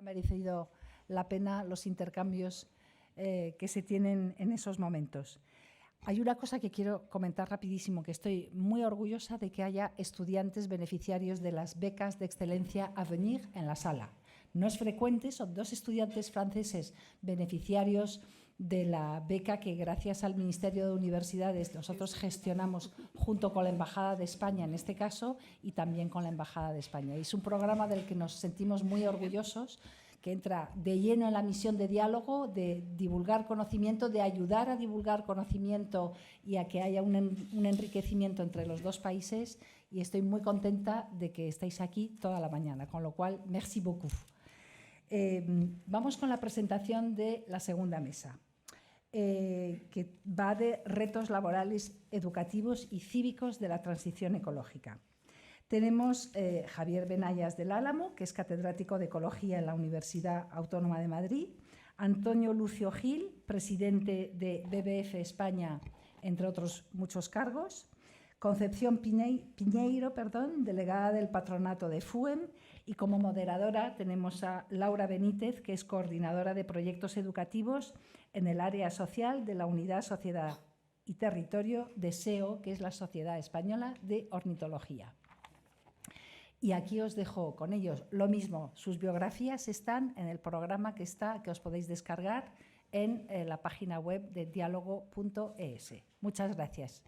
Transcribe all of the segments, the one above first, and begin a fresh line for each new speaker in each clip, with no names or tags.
merecido la pena los intercambios que se tienen en esos momentos. Hay una cosa que quiero comentar rapidísimo, que estoy muy orgullosa de que haya estudiantes beneficiarios de las becas de excelencia Avenir en la sala. No es frecuente, son 2 estudiantes franceses beneficiarios de la beca que gracias al Ministerio de Universidades nosotros gestionamos junto con la Embajada de España en este caso y también con la Embajada de España. Y es un programa del que nos sentimos muy orgullosos, que entra de lleno en la misión de diálogo, de divulgar conocimiento, de ayudar a divulgar conocimiento y a que haya un enriquecimiento entre los 2 países, y estoy muy contenta de que estéis aquí toda la mañana, con lo cual, merci beaucoup. Vamos con la presentación de la segunda mesa, que va de retos laborales, educativos y cívicos de la transición ecológica. Tenemos Javier Benayas del Álamo, que es catedrático de Ecología en la Universidad Autónoma de Madrid, Antonio Lucio Gil, presidente de BBF España, entre otros muchos cargos, Concepción Piñeiro, delegada del Patronato de FUEM, y como moderadora tenemos a Laura Benítez, que es coordinadora de proyectos educativos en el área social de la Unidad Sociedad y Territorio de SEO, que es la Sociedad Española de Ornitología. Y aquí os dejo con ellos lo mismo. Sus biografías están en el programa que os podéis descargar en la página web de diálogo.es. Muchas gracias.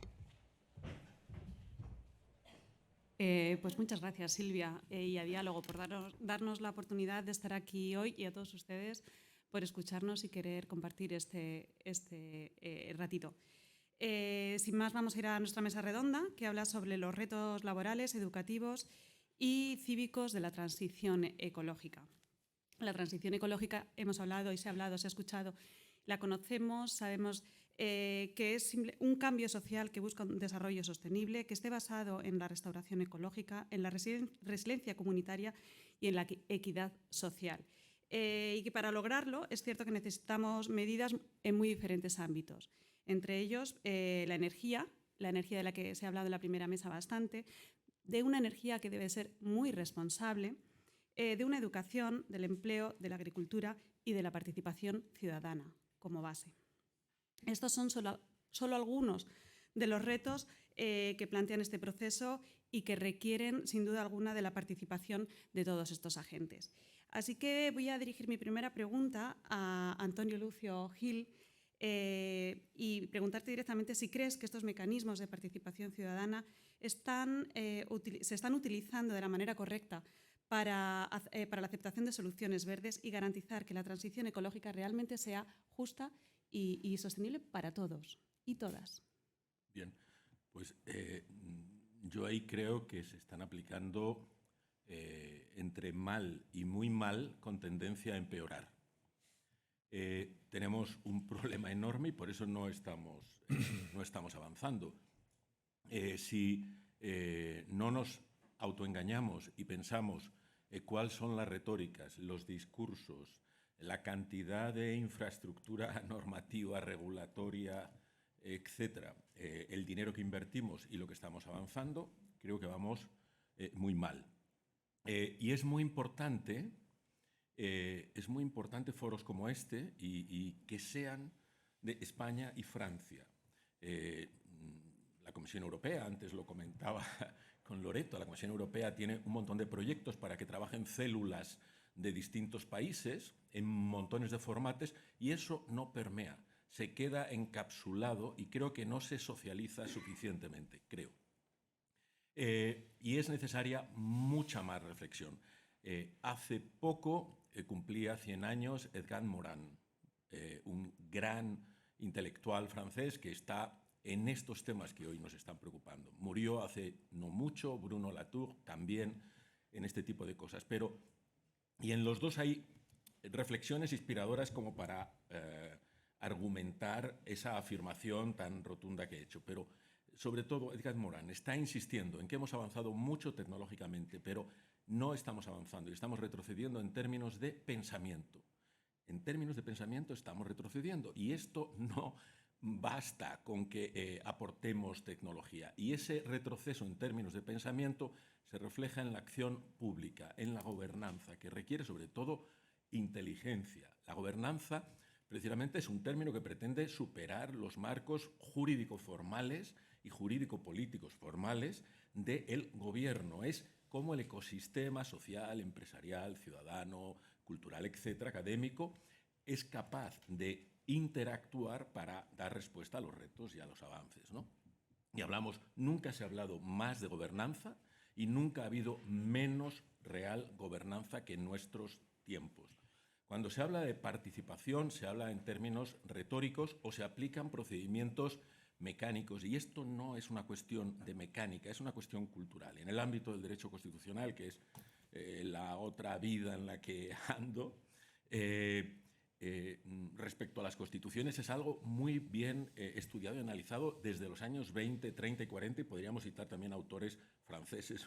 Pues muchas gracias, Silvia, y a Diálogo por darnos la oportunidad de estar aquí hoy, y a todos ustedes por escucharnos y querer compartir este ratito. Sin más, vamos a ir a nuestra mesa redonda, que habla sobre los retos laborales, educativos y cívicos de la transición ecológica. La transición ecológica, hemos hablado y se ha hablado, se ha escuchado, la conocemos, sabemos que es un cambio social que busca un desarrollo sostenible, que esté basado en la restauración ecológica, en la resiliencia comunitaria y en la equidad social. Y que para lograrlo es cierto que necesitamos medidas en muy diferentes ámbitos. Entre ellos, la energía de la que se ha hablado en la primera mesa bastante, de una energía que debe ser muy responsable, de una educación, del empleo, de la agricultura y de la participación ciudadana como base. Estos son solo algunos de los retos que plantean este proceso y que requieren, sin duda alguna, de la participación de todos estos agentes. Así que voy a dirigir mi primera pregunta a Antonio Lucio Gil y preguntarte directamente si crees que estos mecanismos de participación ciudadana se están utilizando de la manera correcta para la aceptación de soluciones verdes y garantizar que la transición ecológica realmente sea justa y sostenible para todos y todas.
Bien, pues yo ahí creo que se están aplicando entre mal y muy mal, con tendencia a empeorar. Tenemos un problema enorme y por eso no estamos avanzando. Si no nos autoengañamos y pensamos cuáles son las retóricas, los discursos, la cantidad de infraestructura normativa, regulatoria, etcétera, el dinero que invertimos y lo que estamos avanzando, creo que vamos muy mal. Y es muy importante foros como este y que sean de España y Francia. La Comisión Europea, antes lo comentaba con Loreto, la Comisión Europea tiene un montón de proyectos para que trabajen células de distintos países en montones de formatos y eso no permea, se queda encapsulado y creo que no se socializa suficientemente, creo. Y es necesaria mucha más reflexión. Hace poco cumplía 100 años Edgar Morin, un gran intelectual francés que está en estos temas que hoy nos están preocupando. Murió hace no mucho, Bruno Latour también en este tipo de cosas. Y en los dos hay reflexiones inspiradoras como para argumentar esa afirmación tan rotunda que he hecho. Pero sobre todo Edgar Morin está insistiendo en que hemos avanzado mucho tecnológicamente, pero no estamos avanzando y estamos retrocediendo en términos de pensamiento. En términos de pensamiento estamos retrocediendo y esto no basta con que aportemos tecnología. Y ese retroceso en términos de pensamiento se refleja en la acción pública, en la gobernanza, que requiere sobre todo inteligencia. La gobernanza, precisamente, es un término que pretende superar los marcos jurídico-formales y jurídico-políticos formales del gobierno. Es cómo el ecosistema social, empresarial, ciudadano, cultural, etcétera, académico, es capaz de interactuar para dar respuesta a los retos y a los avances, ¿no? Y nunca se ha hablado más de gobernanza y nunca ha habido menos real gobernanza que en nuestros tiempos. Cuando se habla de participación, se habla en términos retóricos o se aplican procedimientos mecánicos, y esto no es una cuestión de mecánica, es una cuestión cultural. En el ámbito del derecho constitucional, que es la otra vida en la que ando, respecto a las constituciones, es algo muy bien estudiado y analizado desde los años 20, 30 y 40, y podríamos citar también autores franceses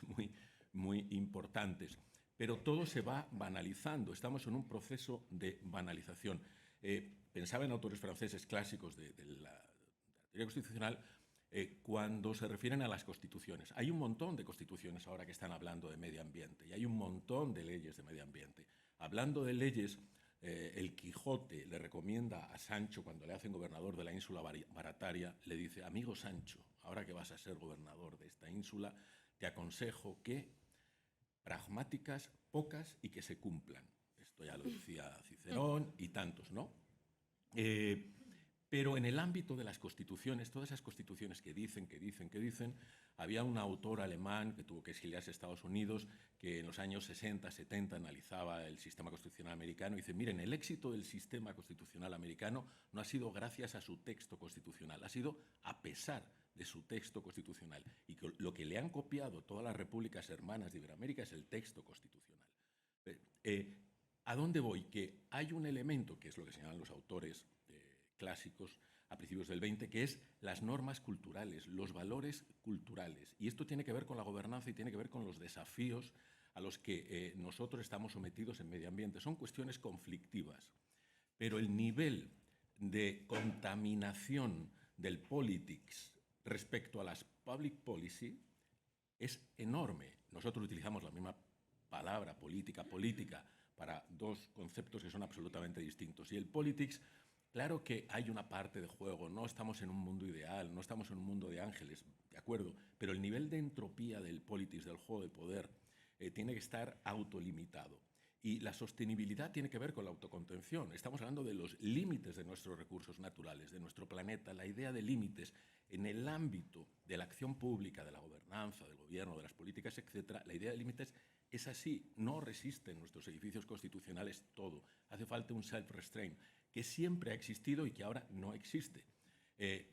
muy importantes. Pero todo se va banalizando, estamos en un proceso de banalización. Pensaba en autores franceses clásicos de la teoría constitucional cuando se refieren a las constituciones. Hay un montón de constituciones ahora que están hablando de medio ambiente y hay un montón de leyes de medio ambiente. Hablando de leyes, el Quijote le recomienda a Sancho, cuando le hacen gobernador de la ínsula Barataria, le dice: amigo Sancho, ahora que vas a ser gobernador de esta ínsula, te aconsejo que pragmáticas, pocas y que se cumplan. Esto ya lo decía Cicerón y tantos, ¿no? Pero en el ámbito de las constituciones, todas esas constituciones que dicen, había un autor alemán que tuvo que exiliarse a Estados Unidos, que en los años 60, 70 analizaba el sistema constitucional americano y dice: miren, el éxito del sistema constitucional americano no ha sido gracias a su texto constitucional, ha sido a pesar de su texto constitucional. Y que lo que le han copiado todas las repúblicas hermanas de Iberoamérica es el texto constitucional. ¿A dónde voy? Que hay un elemento, que es lo que señalan los autores clásicos a principios del 20, que es las normas culturales, los valores culturales. Y esto tiene que ver con la gobernanza y tiene que ver con los desafíos a los que nosotros estamos sometidos en medio ambiente. Son cuestiones conflictivas, pero el nivel de contaminación del politics respecto a las public policy es enorme. Nosotros utilizamos la misma palabra, política, para dos conceptos que son absolutamente distintos. Y el politics, claro que hay una parte de juego, no estamos en un mundo ideal, no estamos en un mundo de ángeles, de acuerdo, pero el nivel de entropía del politics, del juego de poder, tiene que estar autolimitado. Y la sostenibilidad tiene que ver con la autocontención. Estamos hablando de los límites de nuestros recursos naturales, de nuestro planeta. La idea de límites en el ámbito de la acción pública, de la gobernanza, del gobierno, de las políticas, etc., la idea de límites es así. No resisten nuestros edificios constitucionales todo. Hace falta un self-restraint que siempre ha existido y que ahora no existe,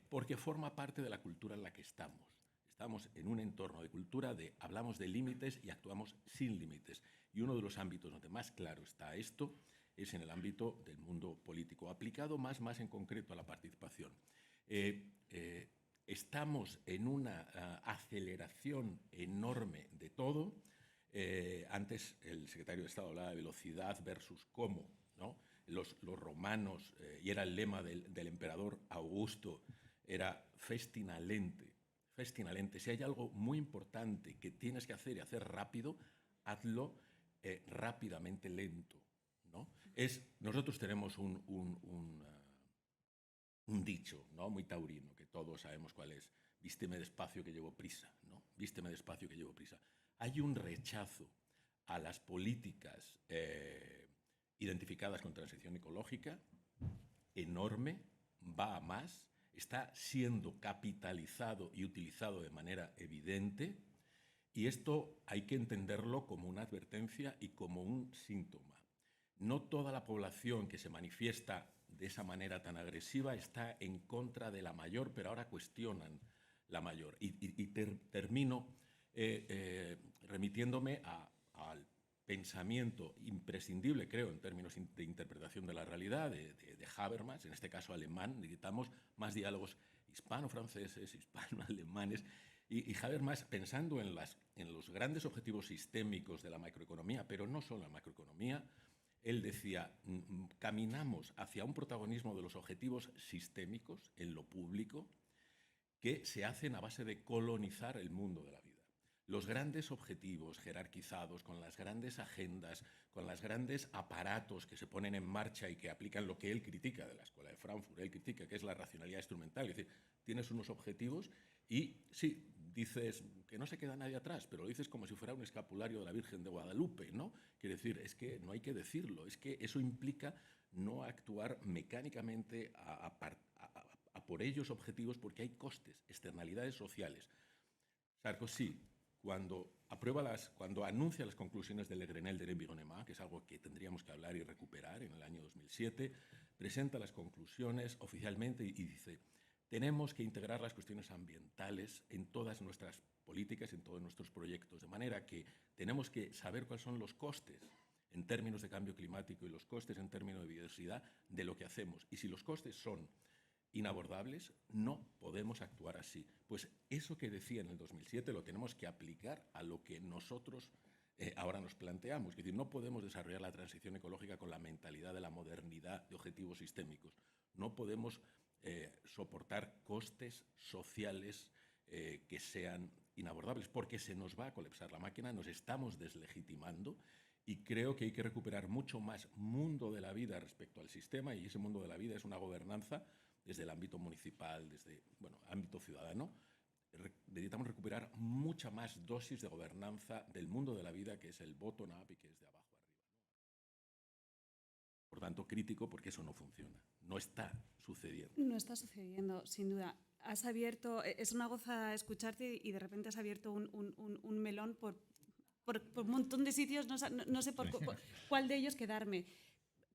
porque forma parte de la cultura en la que estamos. Estamos en un entorno de cultura de hablamos de límites y actuamos sin límites. Y uno de los ámbitos donde más claro está esto es en el ámbito del mundo político, aplicado más en concreto a la participación. Estamos en una aceleración enorme de todo. Antes el secretario de Estado hablaba de velocidad versus cómo, ¿no? Los romanos, y era el lema del emperador Augusto, era festina lente. Festina lente. Si hay algo muy importante que tienes que hacer y hacer rápido, hazlo rápidamente lento, ¿no? Nosotros tenemos un dicho, ¿no?, muy taurino, que todos sabemos cuál es: vísteme despacio que llevo prisa, ¿no? Vísteme despacio que llevo prisa. Hay un rechazo a las políticas identificadas con transición ecológica enorme, va a más, está siendo capitalizado y utilizado de manera evidente, y esto hay que entenderlo como una advertencia y como un síntoma. No toda la población que se manifiesta de esa manera tan agresiva está en contra de la mayor, pero ahora cuestionan la mayor. Y termino remitiéndome al pensamiento imprescindible, creo, en términos de interpretación de la realidad, de Habermas, en este caso alemán. Necesitamos más diálogos hispano-franceses, hispano-alemanes, y Habermas, pensando en los grandes objetivos sistémicos de la macroeconomía, pero no solo la macroeconomía, él decía: caminamos hacia un protagonismo de los objetivos sistémicos en lo público que se hacen a base de colonizar el mundo de la vida. los grandes objetivos jerarquizados, con las grandes agendas, con los grandes aparatos que se ponen en marcha y que aplican lo que él critica de la Escuela de Frankfurt, él critica que es la racionalidad instrumental, es decir, tienes unos objetivos y sí, dices que no se queda nadie atrás, pero lo dices como si fuera un escapulario de la Virgen de Guadalupe, ¿no? Quiere decir, es que no hay que decirlo, es que eso implica no actuar mecánicamente a por ellos objetivos porque hay costes, externalidades sociales. Sarkozy, cuando anuncia las conclusiones del Le Grenelle de l'Environnement, que es algo que tendríamos que hablar y recuperar en el año 2007, presenta las conclusiones oficialmente y dice: tenemos que integrar las cuestiones ambientales en todas nuestras políticas, en todos nuestros proyectos, de manera que tenemos que saber cuáles son los costes en términos de cambio climático y los costes en términos de biodiversidad de lo que hacemos. Y si los costes son inabordables, no podemos actuar así. Pues eso que decía en el 2007 lo tenemos que aplicar a lo que nosotros ahora nos planteamos. Es decir, no podemos desarrollar la transición ecológica con la mentalidad de la modernidad de objetivos sistémicos. No podemos soportar costes sociales que sean inabordables, porque se nos va a colapsar la máquina, nos estamos deslegitimando. Y creo que hay que recuperar mucho más mundo de la vida respecto al sistema, y ese mundo de la vida es una gobernanza desde el ámbito municipal, desde ámbito ciudadano. Necesitamos recuperar mucha más dosis de gobernanza del mundo de la vida, que es el bottom-up y que es de abajo arriba. Por tanto, crítico porque eso no funciona. No está sucediendo.
No está sucediendo, sin duda. Has abierto, es una goza escucharte y de repente has abierto un melón por un montón de sitios, no sé por cuál de ellos quedarme.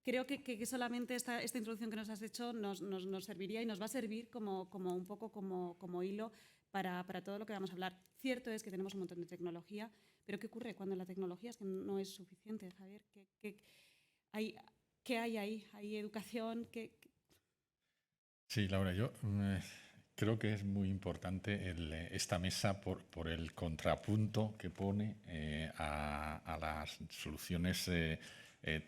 Creo que solamente esta introducción que nos has hecho nos serviría y nos va a servir como un poco como hilo para todo lo que vamos a hablar. Cierto es que tenemos un montón de tecnología, pero ¿qué ocurre cuando la tecnología es que no es suficiente, Javier? ¿Qué hay ahí? ¿Hay educación?
Sí, Laura, yo creo que es muy importante esta mesa por el contrapunto que pone a las soluciones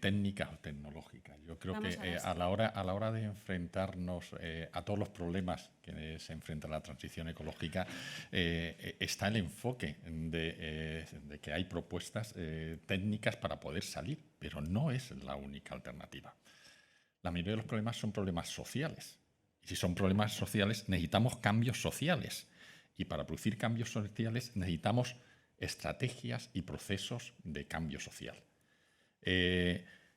técnicas o tecnológicas. Yo creo que a la hora de enfrentarnos a todos los problemas que se enfrenta la transición ecológica, está el enfoque de que hay propuestas técnicas para poder salir, pero no es la única alternativa. La mayoría de los problemas son problemas sociales. Y si son problemas sociales, necesitamos cambios sociales. Y para producir cambios sociales necesitamos estrategias y procesos de cambio social.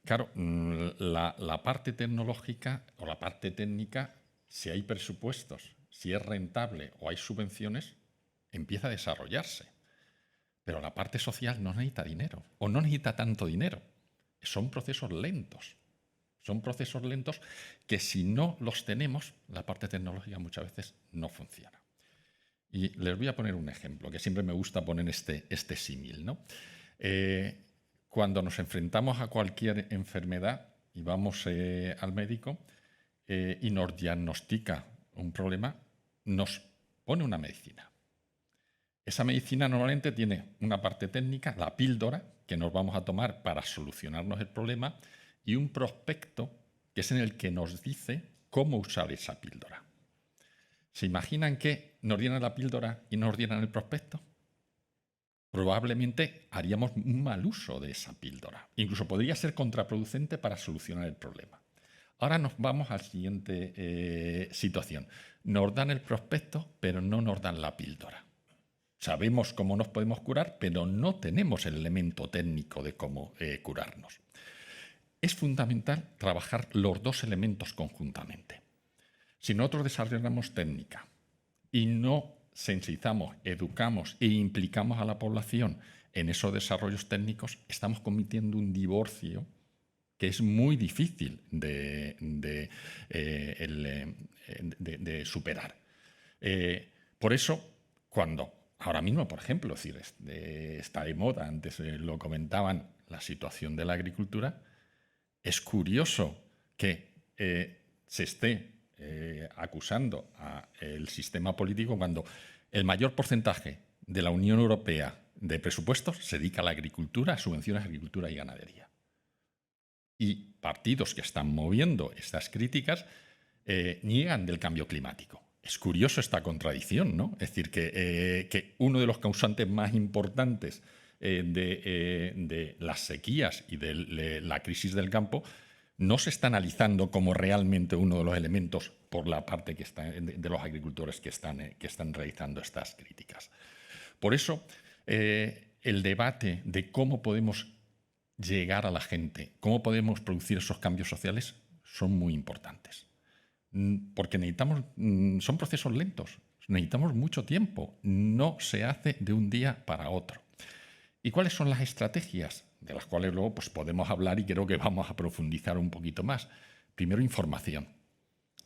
Claro, la parte tecnológica o la parte técnica, si hay presupuestos, si es rentable o hay subvenciones, empieza a desarrollarse. Pero la parte social no necesita dinero o no necesita tanto dinero. Son procesos lentos. Son procesos lentos que si no los tenemos, la parte tecnológica muchas veces no funciona. Y les voy a poner un ejemplo, que siempre me gusta poner este símil, ¿no? Cuando nos enfrentamos a cualquier enfermedad y vamos al médico y nos diagnostica un problema, nos pone una medicina. Esa medicina normalmente tiene una parte técnica, la píldora, que nos vamos a tomar para solucionarnos el problema, y un prospecto que es en el que nos dice cómo usar esa píldora. ¿Se imaginan que nos dieran la píldora y nos dieran el prospecto? Probablemente haríamos un mal uso de esa píldora. Incluso podría ser contraproducente para solucionar el problema. Ahora nos vamos a la siguiente situación. Nos dan el prospecto, pero no nos dan la píldora. Sabemos cómo nos podemos curar, pero no tenemos el elemento técnico de cómo curarnos. Es fundamental trabajar los dos elementos conjuntamente. Si nosotros desarrollamos técnica y no sensibilizamos, educamos e implicamos a la población en esos desarrollos técnicos, estamos cometiendo un divorcio que es muy difícil de superar. Por eso, cuando ahora mismo, por ejemplo, es decir, está de moda, antes lo comentaban, la situación de la agricultura, es curioso que se esté acusando al sistema político cuando el mayor porcentaje de la Unión Europea de presupuestos se dedica a la agricultura, a subvenciones a agricultura y ganadería. Y partidos que están moviendo estas críticas niegan del cambio climático. Es curioso esta contradicción, ¿no? Es decir, que uno de los causantes más importantes de las sequías y de la crisis del campo no se está analizando como realmente uno de los elementos por la parte de los agricultores que están realizando estas críticas. Por eso, el debate de cómo podemos llegar a la gente, cómo podemos producir esos cambios sociales, son muy importantes. Porque son procesos lentos, necesitamos mucho tiempo, no se hace de un día para otro. ¿Y cuáles son las estrategias? De las cuales luego pues, podemos hablar y creo que vamos a profundizar un poquito más. Primero, información.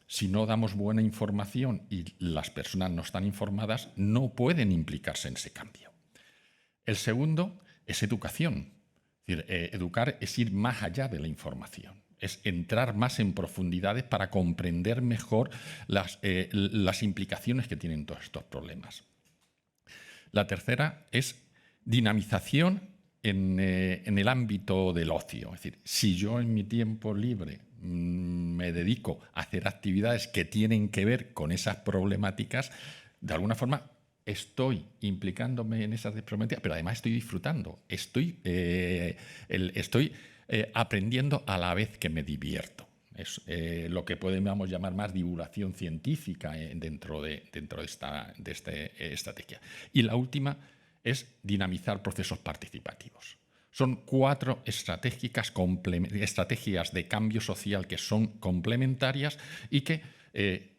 Si no damos buena información y las personas no están informadas, no pueden implicarse en ese cambio. El segundo es educación. Es decir, educar es ir más allá de la información. Es entrar más en profundidades para comprender mejor las implicaciones que tienen todos estos problemas. La tercera es dinamización en el ámbito del ocio. Es decir, si yo en mi tiempo libre me dedico a hacer actividades que tienen que ver con esas problemáticas, de alguna forma estoy implicándome en esas problemáticas, pero además estoy disfrutando, estoy aprendiendo a la vez que me divierto. Es lo que podemos llamar más divulgación científica dentro de esta estrategia. Y la última es dinamizar procesos participativos. Son 4 estrategias de cambio social que son complementarias y que,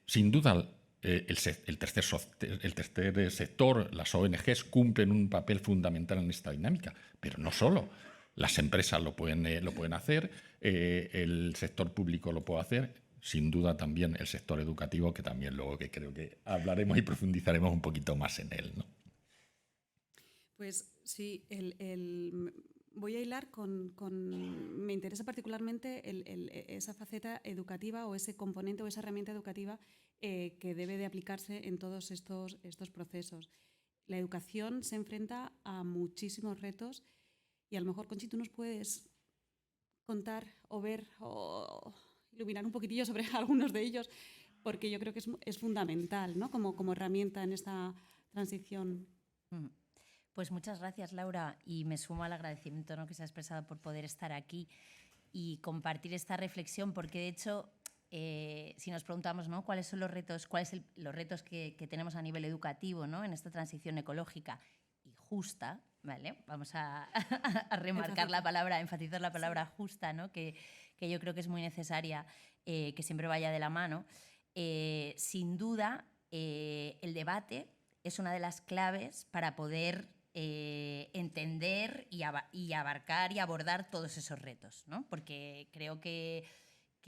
sin duda, el tercer sector, las ONGs, cumplen un papel fundamental en esta dinámica, pero no solo. Las empresas lo pueden hacer, el sector público lo puede hacer, sin duda también el sector educativo, que también luego que creo que hablaremos y profundizaremos un poquito más en él, ¿no?
Pues sí, voy a hilar me interesa particularmente esa faceta educativa o ese componente o esa herramienta educativa que debe de aplicarse en todos estos procesos. La educación se enfrenta a muchísimos retos y a lo mejor, Conchi, tú nos puedes contar o ver o iluminar un poquitillo sobre algunos de ellos, porque yo creo que es fundamental, ¿no? como herramienta en esta transición.
Pues muchas gracias, Laura, y me sumo al agradecimiento, ¿no?, que se ha expresado por poder estar aquí y compartir esta reflexión, porque de hecho, si nos preguntamos, ¿no?, cuáles son los retos, los retos que tenemos a nivel educativo, ¿no?, en esta transición ecológica y justa, ¿vale? Vamos a remarcar la palabra, enfatizar la palabra justa, ¿no?, que yo creo que es muy necesaria, que siempre vaya de la mano. Sin duda, el debate es una de las claves para poder entender y abarcar y abordar todos esos retos, ¿no? Porque creo que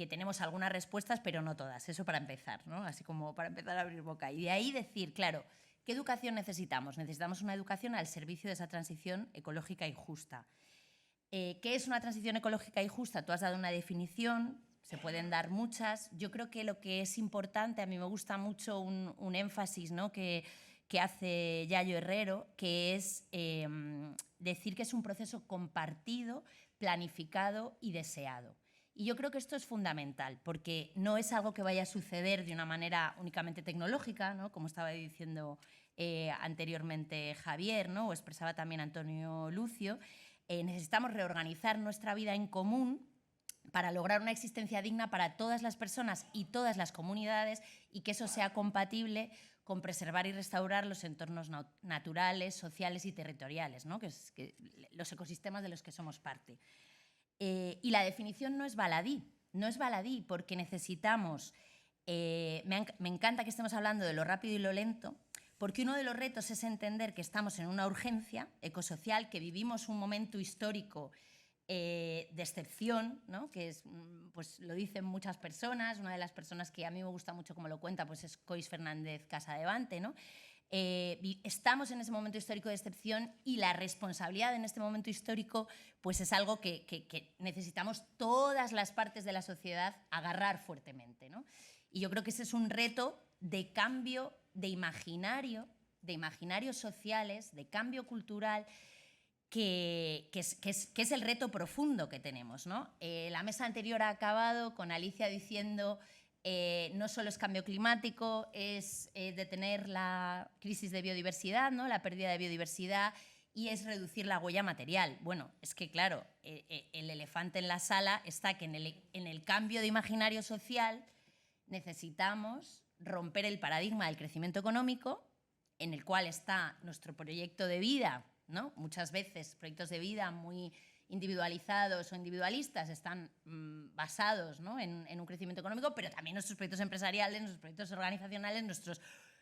tenemos algunas respuestas, pero no todas. Eso para empezar, ¿no? Así como para empezar a abrir boca. Y de ahí decir, claro, ¿qué educación necesitamos? Necesitamos una educación al servicio de esa transición ecológica y justa. ¿Qué es una transición ecológica y justa? Tú has dado una definición, se pueden dar muchas. Yo creo que lo que es importante, a mí me gusta mucho un énfasis, ¿no?, que hace Yayo Herrero, que es decir que es un proceso compartido, planificado y deseado. Y yo creo que esto es fundamental, porque no es algo que vaya a suceder de una manera únicamente tecnológica, ¿no?, como estaba diciendo anteriormente Javier, ¿no?, o expresaba también Antonio Lucio. Necesitamos reorganizar nuestra vida en común para lograr una existencia digna para todas las personas y todas las comunidades, y que eso sea compatible con preservar y restaurar los entornos naturales, sociales y territoriales, ¿no?, que los ecosistemas de los que somos parte. Y la definición no es baladí, porque necesitamos, me encanta que estemos hablando de lo rápido y lo lento, porque uno de los retos es entender que estamos en una urgencia ecosocial, que vivimos un momento histórico de excepción, ¿no?, que es, pues lo dicen muchas personas. Una de las personas que a mí me gusta mucho como lo cuenta, pues es Cois Fernández Casadevante, ¿no? Estamos en ese momento histórico de excepción y la responsabilidad en este momento histórico pues es algo que necesitamos todas las partes de la sociedad agarrar fuertemente, ¿no? Y yo creo que ese es un reto de cambio de imaginarios sociales, de cambio cultural, que es el reto profundo que tenemos, ¿no? La mesa anterior ha acabado con Alicia diciendo no solo es cambio climático, es detener la crisis de biodiversidad, ¿no? La pérdida de biodiversidad, y es reducir la huella material. Bueno, es que claro, el elefante en la sala está que en el cambio de imaginario social necesitamos romper el paradigma del crecimiento económico, en el cual está nuestro proyecto de vida, ¿no? Muchas veces proyectos de vida muy individualizados o individualistas están basados, ¿no? en un crecimiento económico, pero también nuestros proyectos empresariales, nuestros proyectos organizacionales,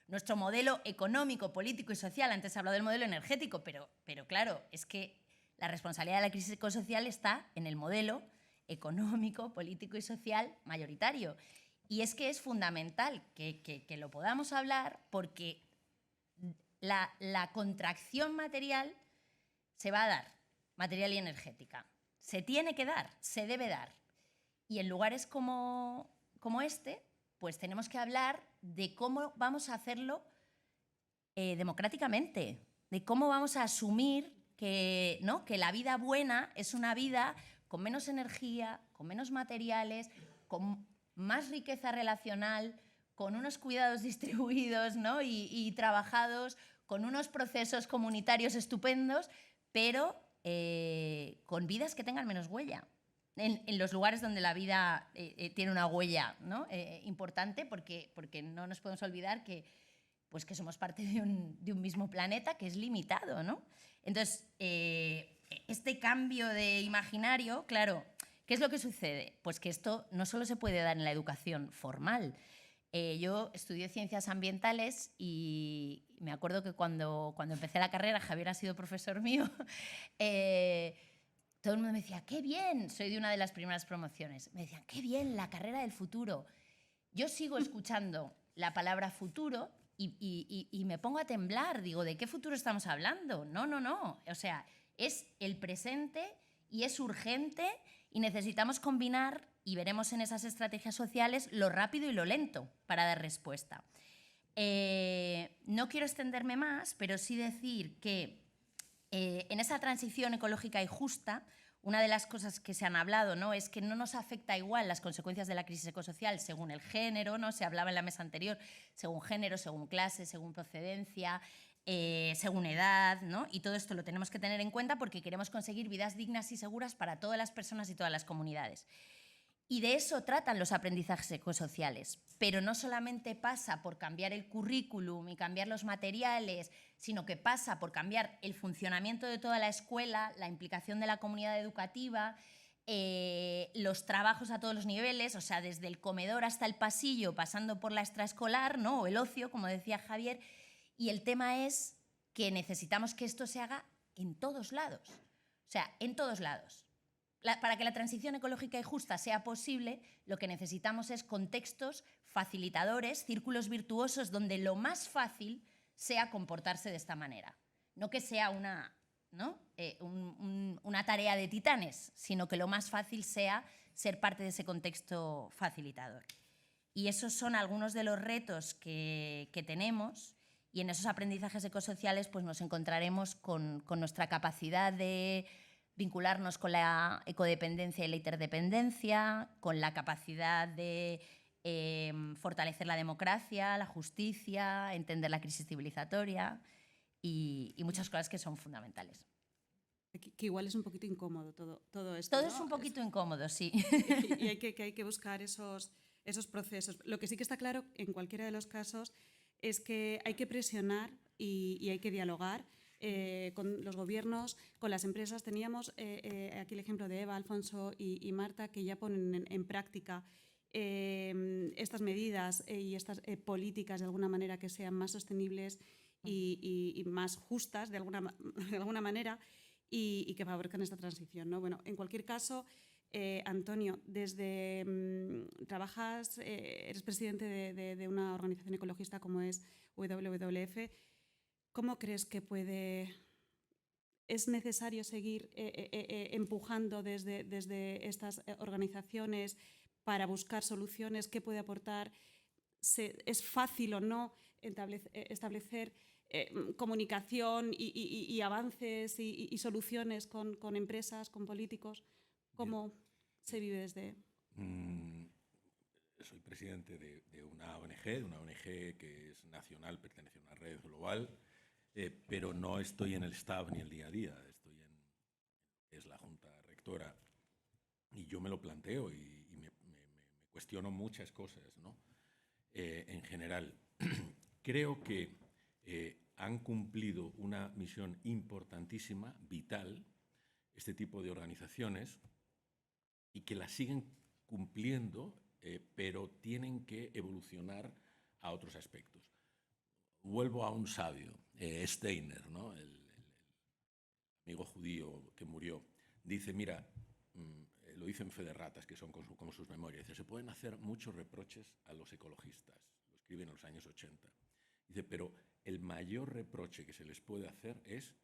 nuestro modelo económico, político y social. Antes se ha hablado del modelo energético, pero claro, es que la responsabilidad de la crisis ecosocial está en el modelo económico, político y social mayoritario. Y es que es fundamental que lo podamos hablar, porque la contracción material se va a dar, material y energética. Se tiene que dar, se debe dar. Y en lugares como este, pues tenemos que hablar de cómo vamos a hacerlo democráticamente, de cómo vamos a asumir que, ¿no? que la vida buena es una vida con menos energía, con menos materiales, con más riqueza relacional, con unos cuidados distribuidos, ¿no? y trabajados, con unos procesos comunitarios estupendos, pero con vidas que tengan menos huella. En los lugares donde la vida tiene una huella, ¿no? Importante, porque no nos podemos olvidar que somos parte de un mismo planeta que es limitado, ¿no? Entonces, este cambio de imaginario, claro, ¿qué es lo que sucede? Pues que esto no solo se puede dar en la educación formal. Yo estudié ciencias ambientales y me acuerdo que cuando empecé la carrera, Javier ha sido profesor mío, todo el mundo me decía, ¡qué bien! Soy de una de las primeras promociones. Me decían, ¡qué bien! La carrera del futuro. Yo sigo escuchando la palabra futuro y me pongo a temblar. Digo, ¿de qué futuro estamos hablando? No. O sea, es el presente y es urgente y necesitamos combinar, y veremos en esas estrategias sociales, lo rápido y lo lento para dar respuesta. No quiero extenderme más, pero sí decir que en esa transición ecológica y justa, una de las cosas que se han hablado, ¿no? es que no nos afecta igual las consecuencias de la crisis ecosocial según el género, ¿no? Se hablaba en la mesa anterior, según género, según clase, según procedencia, según edad, ¿no? Y todo esto lo tenemos que tener en cuenta porque queremos conseguir vidas dignas y seguras para todas las personas y todas las comunidades. Y de eso tratan los aprendizajes ecosociales. Pero no solamente pasa por cambiar el currículum y cambiar los materiales, sino que pasa por cambiar el funcionamiento de toda la escuela, la implicación de la comunidad educativa, los trabajos a todos los niveles, o sea, desde el comedor hasta el pasillo, pasando por la extraescolar, ¿no? o el ocio, como decía Javier. Y el tema es que necesitamos que esto se haga en todos lados. O sea, en todos lados. Para que la transición ecológica y justa sea posible, lo que necesitamos es contextos facilitadores, círculos virtuosos, donde lo más fácil sea comportarse de esta manera. No que sea una tarea de titanes, sino que lo más fácil sea ser parte de ese contexto facilitador. Y esos son algunos de los retos que tenemos, y en esos aprendizajes ecosociales pues nos encontraremos con nuestra capacidad de vincularnos con la ecodependencia y la interdependencia, con la capacidad de fortalecer la democracia, la justicia, entender la crisis civilizatoria y muchas cosas que son fundamentales.
Que igual es un poquito incómodo todo esto.
Todo
¿no?
es un poquito incómodo, sí.
Y hay que buscar esos procesos. Lo que sí que está claro en cualquiera de los casos es que hay que presionar y hay que dialogar con los gobiernos, con las empresas. Teníamos aquí el ejemplo de Eva, Alfonso y Marta, que ya ponen en práctica estas medidas y estas políticas de alguna manera que sean más sostenibles y más justas de alguna manera y que favorezcan esta transición, ¿no? Bueno, en cualquier caso, Antonio, trabajas, eres presidente de una organización ecologista como es WWF. ¿Cómo crees que es necesario seguir empujando desde estas organizaciones para buscar soluciones? ¿Qué puede aportar? ¿Es fácil o no establecer comunicación y avances y soluciones con empresas, con políticos? ¿Cómo se vive desde...?
soy presidente de una ONG que es nacional, pertenece a una red global, pero no estoy en el staff ni el día a día, es la Junta Rectora. Y yo me lo planteo y me cuestiono muchas cosas, ¿no? En general, creo que han cumplido una misión importantísima, vital, este tipo de organizaciones, y que la siguen cumpliendo, pero tienen que evolucionar a otros aspectos. Vuelvo a un sabio, Steiner, ¿no? el amigo judío que murió, dice, mira, lo dice en Fe de Ratas, que son como sus memorias, dice, se pueden hacer muchos reproches a los ecologistas, lo escriben en los años 80. Dice, pero el mayor reproche que se les puede hacer es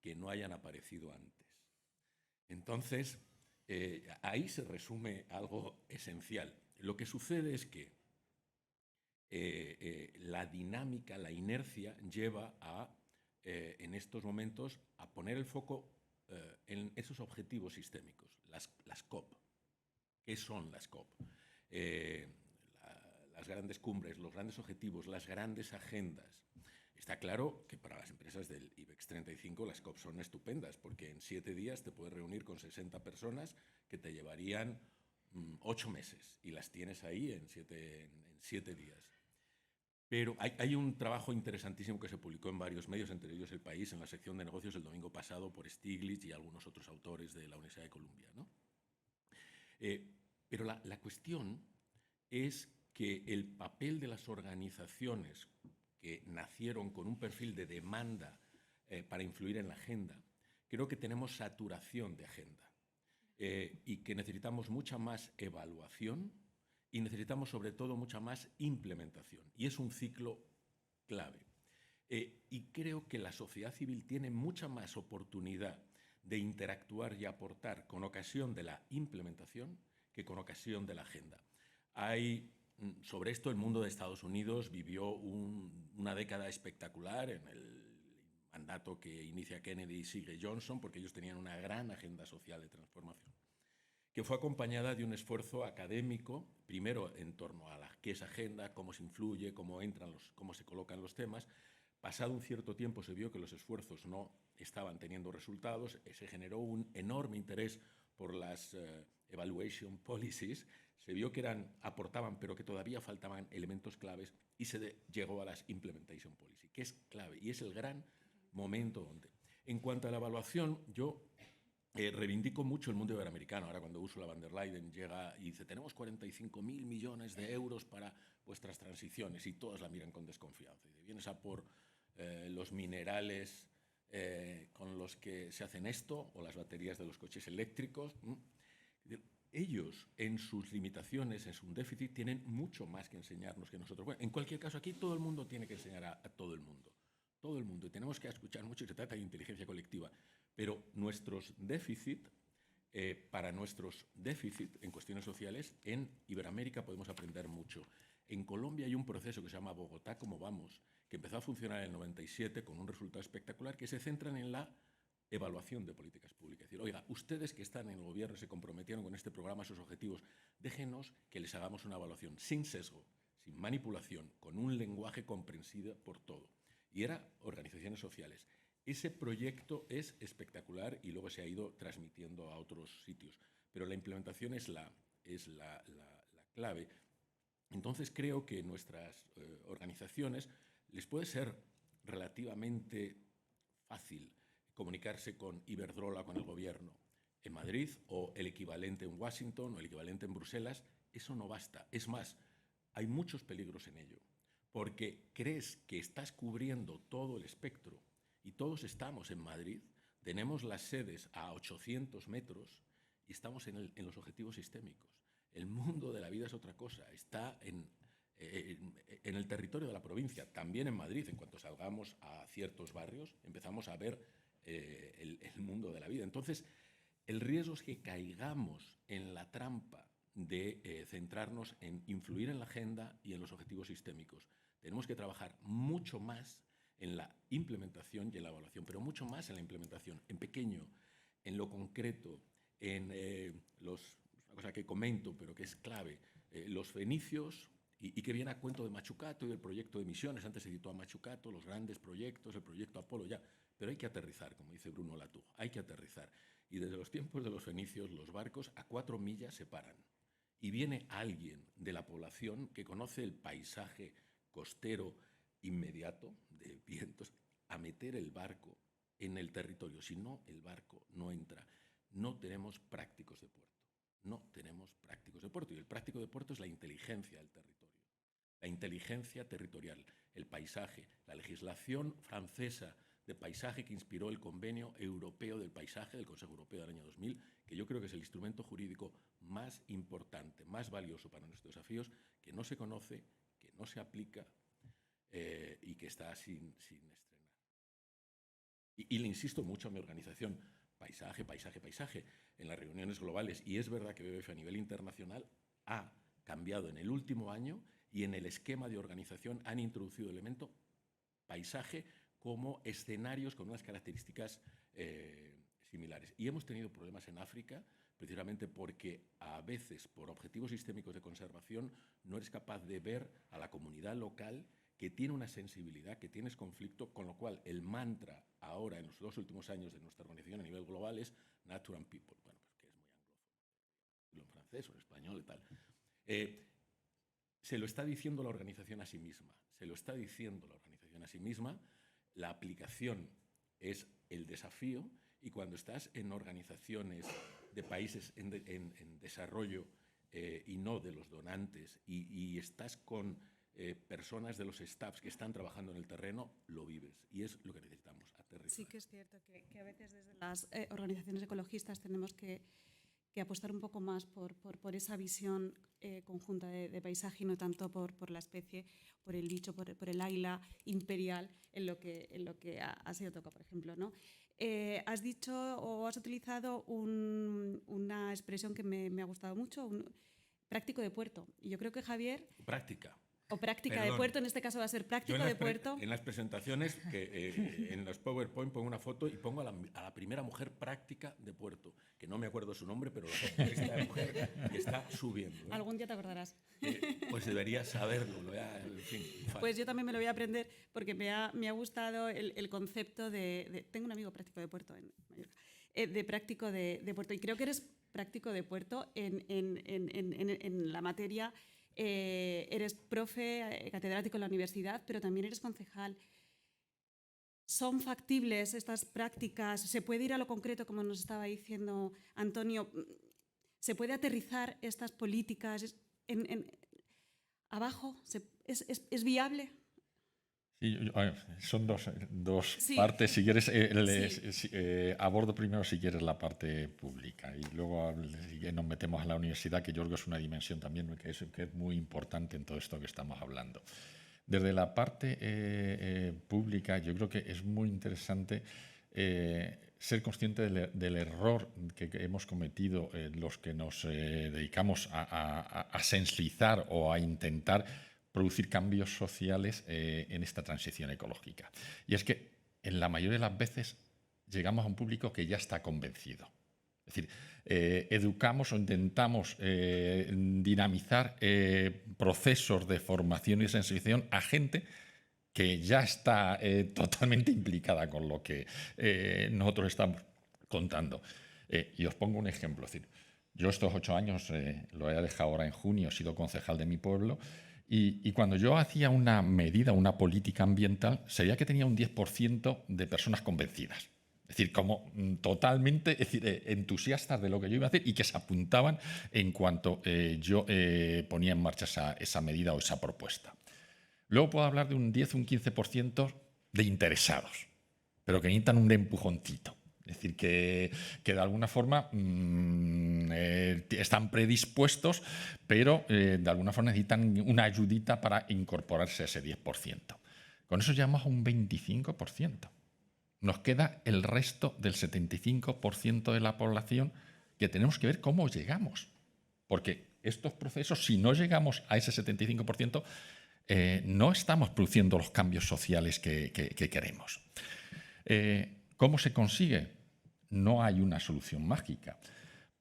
que no hayan aparecido antes. Entonces, ahí se resume algo esencial. Lo que sucede es que la dinámica, la inercia lleva a, en estos momentos, a poner el foco en esos objetivos sistémicos, las COP. ¿Qué son las COP? Las grandes cumbres, los grandes objetivos, las grandes agendas. Está claro que para las empresas del IBEX 35 las COP son estupendas, porque en 7 días te puedes reunir con 60 personas que te llevarían 8 meses y las tienes ahí en 7 días. Pero hay un trabajo interesantísimo que se publicó en varios medios, entre ellos El País, en la sección de negocios el domingo pasado por Stiglitz y algunos otros autores de la Universidad de Columbia, ¿no? Pero la cuestión es que el papel de las organizaciones que nacieron con un perfil de demanda para influir en la agenda, creo que tenemos saturación de agenda y que necesitamos mucha más evaluación y necesitamos sobre todo mucha más implementación. Y es un ciclo clave. Y creo que la sociedad civil tiene mucha más oportunidad de interactuar y aportar con ocasión de la implementación que con ocasión de la agenda. Sobre esto el mundo de Estados Unidos vivió una década espectacular en el mandato que inicia Kennedy y sigue Johnson, porque ellos tenían una gran agenda social de transformación, que fue acompañada de un esfuerzo académico, primero en torno a qué es agenda, cómo se influye, cómo se colocan los temas. Pasado un cierto tiempo se vio que los esfuerzos no estaban teniendo resultados, se generó un enorme interés por las evaluation policies, se vio que aportaban, pero que todavía faltaban elementos claves y se llegó a las implementation policy, que es clave y es el gran momento donde. En cuanto a la evaluación, yo reivindico mucho el mundo iberoamericano. Ahora cuando Ursula von der Leyen llega y dice tenemos 45.000 millones de euros para vuestras transiciones y todos la miran con desconfianza. Y vienes a por los minerales con los que se hacen esto o las baterías de los coches eléctricos. Ellos, en sus limitaciones, en su déficit, tienen mucho más que enseñarnos que nosotros. Bueno, en cualquier caso, aquí todo el mundo tiene que enseñar a todo el mundo. Todo el mundo. Y tenemos que escuchar mucho y se trata de inteligencia colectiva. Pero nuestros déficit, para nuestros déficit en cuestiones sociales, en Iberoamérica podemos aprender mucho. En Colombia hay un proceso que se llama Bogotá como vamos, que empezó a funcionar en el 97 con un resultado espectacular, que se centran en la evaluación de políticas públicas. Es decir, oiga, ustedes que están en el gobierno se comprometieron con este programa, sus objetivos, déjenos que les hagamos una evaluación sin sesgo, sin manipulación, con un lenguaje comprensible por todo. Y eran organizaciones sociales. Ese proyecto es espectacular y luego se ha ido transmitiendo a otros sitios. Pero la implementación es la clave. Entonces creo que nuestras organizaciones les puede ser relativamente fácil comunicarse con Iberdrola, con el gobierno en Madrid, o el equivalente en Washington, o el equivalente en Bruselas. Eso no basta. Es más, hay muchos peligros en ello, porque crees que estás cubriendo todo el espectro y todos estamos en Madrid, tenemos las sedes a 800 metros y estamos en los objetivos sistémicos. El mundo de la vida es otra cosa, está en el territorio de la provincia, también en Madrid. En cuanto salgamos a ciertos barrios, empezamos a ver el mundo de la vida. Entonces, el riesgo es que caigamos en la trampa de centrarnos en influir en la agenda y en los objetivos sistémicos. Tenemos que trabajar mucho más en la implementación y en la evaluación, pero mucho más en la implementación, en pequeño, en lo concreto, en una cosa que comento, pero que es clave. los fenicios, y que viene a cuento de Machucato y del proyecto de Misiones. Antes se citó a Machucato, los grandes proyectos, el proyecto Apolo, ya. Pero hay que aterrizar, como dice Bruno Latour, hay que aterrizar. Y desde los tiempos de los fenicios, los barcos a 4 millas se paran. Y viene alguien de la población que conoce el paisaje costero inmediato de vientos a meter el barco en el territorio. Si no, el barco no entra. No tenemos prácticos de puerto. No tenemos prácticos de puerto. Y el práctico de puerto es la inteligencia del territorio. La inteligencia territorial, el paisaje, la legislación francesa de paisaje que inspiró el Convenio Europeo del Paisaje del Consejo Europeo del año 2000, que yo creo que es el instrumento jurídico más importante, más valioso para nuestros desafíos, que no se conoce, que no se aplica y que está sin estrenar. Y le insisto mucho a mi organización, paisaje, paisaje, paisaje, en las reuniones globales. Y es verdad que BBF a nivel internacional ha cambiado en el último año y en el esquema de organización han introducido el elemento paisaje como escenarios con unas características similares. Y hemos tenido problemas en África precisamente porque a veces, por objetivos sistémicos de conservación, no eres capaz de ver a la comunidad local que tiene una sensibilidad, que tienes conflicto, con lo cual el mantra ahora, en los 2 últimos años de nuestra organización a nivel global, es Nature and People. Bueno, pues que es muy anglófono, en francés o en español y tal. Se lo está diciendo la organización a sí misma. Se lo está diciendo la organización a sí misma. La aplicación es el desafío, y cuando estás en organizaciones de países en desarrollo y no de los donantes, y estás con personas de los staffs que están trabajando en el terreno, lo vives. Y es lo que necesitamos, aterrizar.
Sí que es cierto que a veces desde las organizaciones ecologistas tenemos que apostar un poco más por esa visión conjunta de paisaje y no tanto por la especie, por el bicho, por el águila imperial en lo que ha sido Toca, por ejemplo, ¿no? Has dicho o has utilizado una expresión que me ha gustado mucho, práctico de puerto. Y yo creo que Javier...
Práctica.
O práctica
Perdón.
de puerto, en este caso va a ser práctico de puerto.
En las presentaciones, en los PowerPoint pongo una foto y pongo a la primera mujer práctica de puerto, que no me acuerdo su nombre, pero esta mujer que está subiendo.
Algún día te acordarás.
Pues debería saberlo. En fin,
pues yo también me lo voy a aprender porque me ha gustado el concepto de... Tengo un amigo práctico de puerto en Mallorca. De práctico de puerto. Y creo que eres práctico de puerto en la materia... eres profe, catedrático en la universidad, pero también eres concejal. ¿Son factibles estas prácticas? ¿Se puede ir a lo concreto, como nos estaba diciendo Antonio? ¿Se puede aterrizar estas políticas abajo? ¿Es viable?
Sí, son dos
Sí.
partes. Si quieres,
Sí.
abordo primero, si quieres, la parte pública y luego nos metemos a la universidad, que yo creo que es una dimensión también que es muy importante en todo esto que estamos hablando. Desde la parte pública, yo creo que es muy interesante ser consciente del error que hemos cometido los que nos dedicamos a sensibilizar o a intentar producir cambios sociales en esta transición ecológica. Y es que en la mayoría de las veces llegamos a un público que ya está convencido. Es decir, educamos o intentamos dinamizar procesos de formación y sensibilización a gente que ya está totalmente implicada con lo que nosotros estamos contando. Y os pongo un ejemplo. Es decir, yo estos 8 años, lo he dejado ahora en junio, he sido concejal de mi pueblo. Y cuando yo hacía una medida, una política ambiental, se veía que tenía un 10% de personas convencidas. Es decir, como totalmente entusiastas de lo que yo iba a hacer y que se apuntaban en cuanto yo ponía en marcha esa medida o esa propuesta. Luego puedo hablar de un 10 o un 15% de interesados, pero que necesitan un empujoncito. Es decir, que de alguna forma están predispuestos, pero de alguna forma necesitan una ayudita para incorporarse a ese 10%. Con eso llegamos a un 25%. Nos queda el resto del 75% de la población que tenemos que ver cómo llegamos. Porque estos procesos, si no llegamos a ese 75%, no estamos produciendo los cambios sociales que queremos. ¿Cómo se consigue? No hay una solución mágica,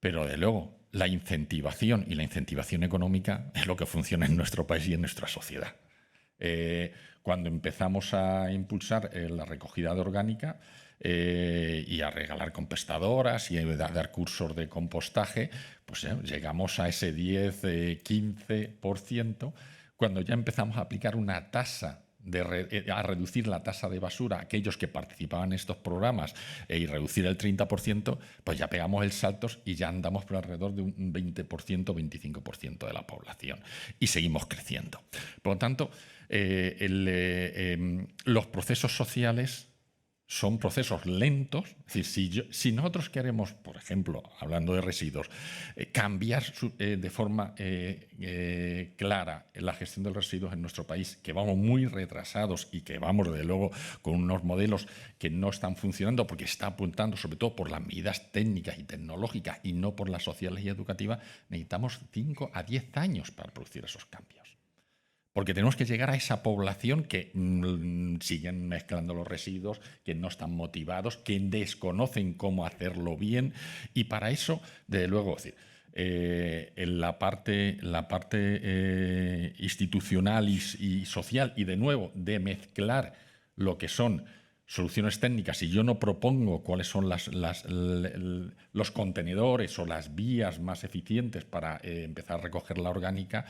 Pero, de luego, la incentivación y la incentivación económica es lo que funciona en nuestro país y en nuestra sociedad. Cuando empezamos a impulsar la recogida de orgánica y a regalar compostadoras y a dar cursos de compostaje, pues llegamos a ese 10-15%, cuando ya empezamos a aplicar una tasa a reducir la tasa de basura a aquellos que participaban en estos programas y reducir el 30%, pues ya pegamos el salto y ya andamos por alrededor de un 20%, 25% de la población. Y seguimos creciendo. Por lo tanto, los procesos sociales son procesos lentos. Es decir, si nosotros queremos, por ejemplo, hablando de residuos, cambiar de forma clara la gestión de los residuos en nuestro país, que vamos muy retrasados y que vamos, desde luego, con unos modelos que no están funcionando porque está apuntando sobre todo por las medidas técnicas y tecnológicas y no por las sociales y educativas, necesitamos 5 a 10 años para producir esos cambios. Porque tenemos que llegar a esa población que siguen mezclando los residuos, que no están motivados, que desconocen cómo hacerlo bien. Y para eso, desde luego, en la parte institucional y social, y de nuevo, de mezclar lo que son soluciones técnicas, y yo no propongo cuáles son los contenedores o las vías más eficientes para empezar a recoger la orgánica,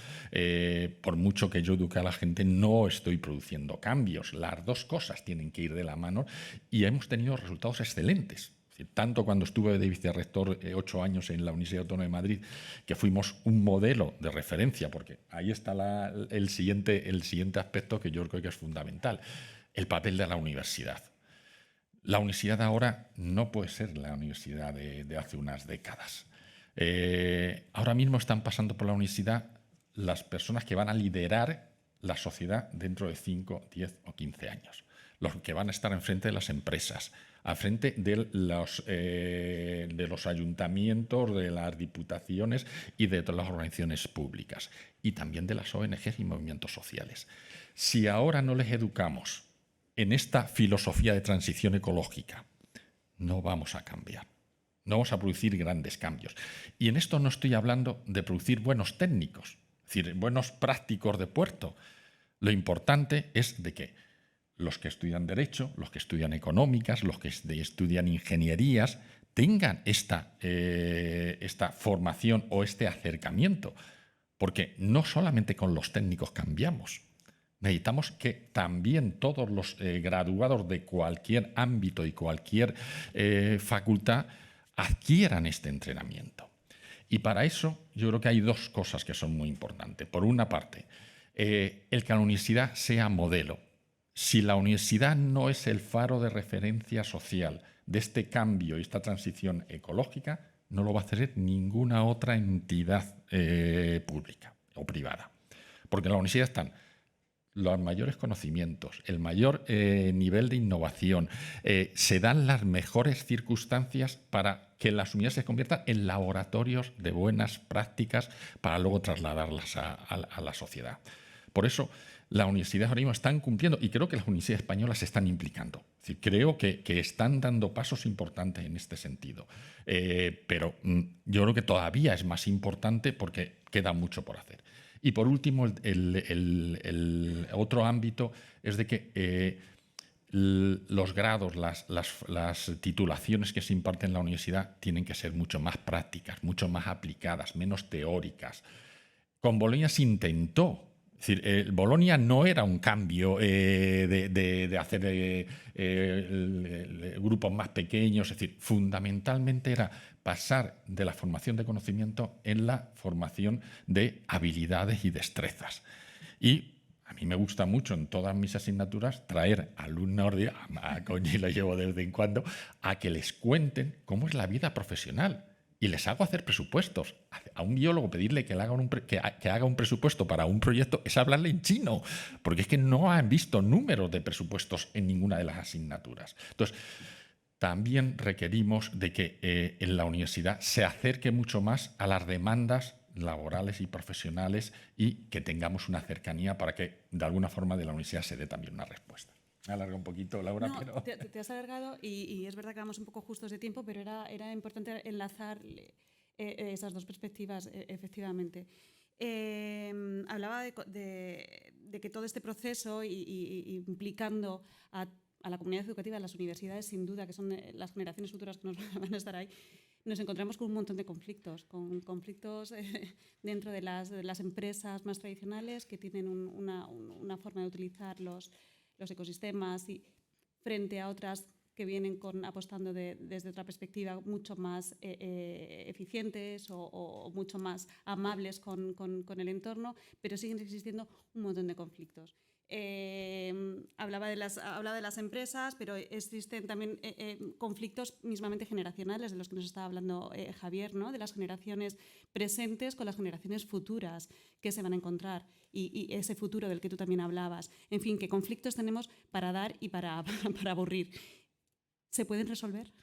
por mucho que yo eduque a la gente, no estoy produciendo cambios. Las dos cosas tienen que ir de la mano y hemos tenido resultados excelentes. Tanto cuando estuve de vicerrector 8 años en la Universidad Autónoma de Madrid, que fuimos un modelo de referencia, porque ahí está el siguiente aspecto que yo creo que es fundamental. El papel de la universidad. La universidad ahora no puede ser la universidad de hace unas décadas. Ahora mismo están pasando por la universidad las personas que van a liderar la sociedad dentro de 5, 10 o 15 años. Los que van a estar enfrente de las empresas, al frente de los ayuntamientos, de las diputaciones y de todas las organizaciones públicas, y también de las ONGs y movimientos sociales. Si ahora no les educamos en esta filosofía de transición ecológica, no vamos a cambiar, no vamos a producir grandes cambios. Y en esto no estoy hablando de producir buenos técnicos, es decir, buenos prácticos de puerto. Lo importante es de que los que estudian Derecho, los que estudian Económicas, los que estudian Ingenierías, tengan esta formación o este acercamiento, porque no solamente con los técnicos cambiamos. Necesitamos que también todos los graduados de cualquier ámbito y cualquier facultad adquieran este entrenamiento. Y para eso yo creo que hay dos cosas que son muy importantes. Por una parte, el que la universidad sea modelo. Si la universidad no es el faro de referencia social de este cambio y esta transición ecológica, no lo va a hacer ninguna otra entidad pública o privada. Porque en la universidad están los mayores conocimientos, el mayor nivel de innovación, se dan las mejores circunstancias para que las unidades se conviertan en laboratorios de buenas prácticas para luego trasladarlas a la sociedad. Por eso, las universidades ahora mismo están cumpliendo, y creo que las universidades españolas se están implicando. Es decir, creo que están dando pasos importantes en este sentido. Pero yo creo que todavía es más importante porque queda mucho por hacer. Y por último, el otro ámbito es de que los grados, las titulaciones que se imparten en la universidad tienen que ser mucho más prácticas, mucho más aplicadas, menos teóricas. Con Bolonia se intentó. Es decir, Bolonia no era un cambio de hacer grupos más pequeños, es decir, fundamentalmente era pasar de la formación de conocimiento en la formación de habilidades y destrezas. Y a mí me gusta mucho en todas mis asignaturas traer alumnos, a Conchi lo llevo de vez en cuando, a que les cuenten cómo es la vida profesional. Y les hago hacer presupuestos. A un biólogo pedirle que haga un presupuesto para un proyecto es hablarle en chino, porque es que no han visto números de presupuestos en ninguna de las asignaturas. Entonces, también requerimos de que en la universidad se acerque mucho más a las demandas laborales y profesionales y que tengamos una cercanía para que de alguna forma de la universidad se dé también una respuesta. Me alargo un poquito, Laura,
no,
pero...
Te has alargado y es verdad que vamos un poco justos de tiempo, pero era importante enlazar esas dos perspectivas, efectivamente. Hablaba de que todo este proceso y implicando a la comunidad educativa, a las universidades, sin duda, que son las generaciones futuras que nos van a estar ahí, nos encontramos con un montón de conflictos, dentro de las empresas más tradicionales que tienen una forma de utilizar los ecosistemas y frente a otras que vienen apostando desde otra perspectiva mucho más eficientes o mucho más amables con el entorno, pero siguen existiendo un montón de conflictos. Hablaba de las empresas, pero existen también conflictos mismamente generacionales, de los que nos estaba hablando Javier, ¿no? De las generaciones presentes con las generaciones futuras que se van a encontrar y ese futuro del que tú también hablabas. En fin, ¿qué conflictos tenemos para dar y para aburrir? ¿Se pueden resolver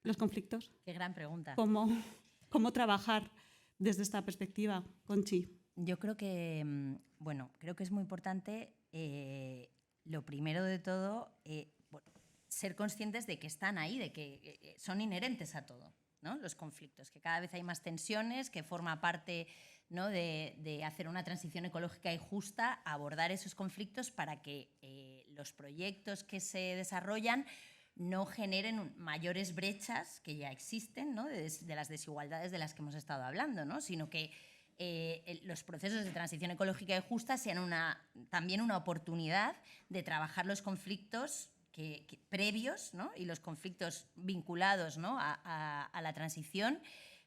los conflictos?
Qué gran pregunta.
¿Cómo trabajar desde esta perspectiva, Conchi?
Yo creo que, creo que es muy importante, lo primero de todo, ser conscientes de que están ahí, de que son inherentes a todo, ¿no? Los conflictos, que cada vez hay más tensiones, que forma parte, ¿no?, de hacer una transición ecológica y justa, abordar esos conflictos para que los proyectos que se desarrollan no generen mayores brechas que ya existen, ¿no?, de las desigualdades de las que hemos estado hablando, ¿no?, sino que los procesos de transición ecológica y justa sean también una oportunidad de trabajar los conflictos previos, ¿no?, y los conflictos vinculados, ¿no?, a la transición,